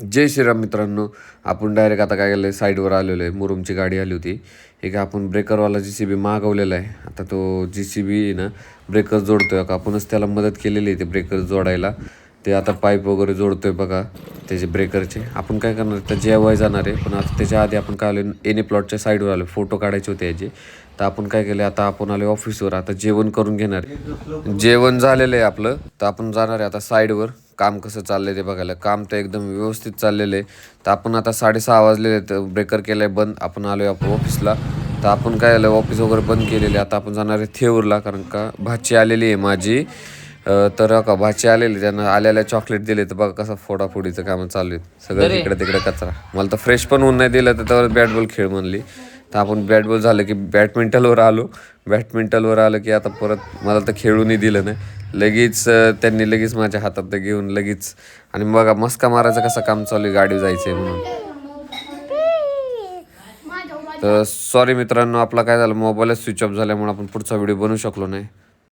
जय श्रीराम मित्रांनो. आपण डायरेक्ट आता काय केलं, साईडवर आलेलो आहे. मुरुमची गाडी आली होती. एक आपण ब्रेकरवाला JCB मागवलेला आहे. आता तो JCB ना ब्रेकर जोडतोय का, आपणच त्याला मदत केलेली आहे ते ब्रेकर जोडायला. ते आता पाईप वगैरे जोडतोय बघा त्याचे ब्रेकरचे. आपण काय करणार तर जेवाय जाणार आहे, पण आता त्याच्या आधी आपण काय आलो एनी प्लॉटच्या साईडवर आलो, फोटो काढायचे होते याचे. तर आपण काय केलं, आता आपण आलो ऑफिसवर. आता जेवण करून घेणार आहे. जेवण झालेलं आहे आपलं, तर आपण जाणार आहे आता साईडवर. काम कसं चाललंय ते बघायला. काम तर एकदम व्यवस्थित चाललेलं आहे. तर आपण आता 6:30 वाजलेले, तर ब्रेकर केलं आहे बंद. आपण आलो आहे आपण ऑफिसला. तर आपण काय आलं, ऑफिस वगैरे बंद केलेले. आता आपण जाणार आहे थेऊरला, कारण का भाची आलेली आहे माझी. तर का भाची आलेली, त्यांना आल्याला चॉकलेट दिले. तर बघा कसं फोडाफोडीचं काम चालू आहे. सगळं इकडे तिकडे कचरा. मला तर फ्रेश पण होऊन नाही दिलं, तर त्यावर बॅट बॉल खेळ म्हणली. तर आपण बॅट बॉल झालं की बॅडमिंटनवर आलो. बॅडमिंटनवर आलं की आता परत मला तर खेळूनही दिलं नाही. लगेच त्यांनी लगेच माझ्या हातात ते घेऊन लगेच. आणि बघा मस्का मारायचं कसं काम चालू आहे, गाडी जायचं आहे म्हणून. तर सॉरी मित्रांनो, आपला काय झालं, मोबाईलच स्विच ऑफ झाल्यामुळे आपण पुढचा व्हिडिओ बनवू शकलो नाही.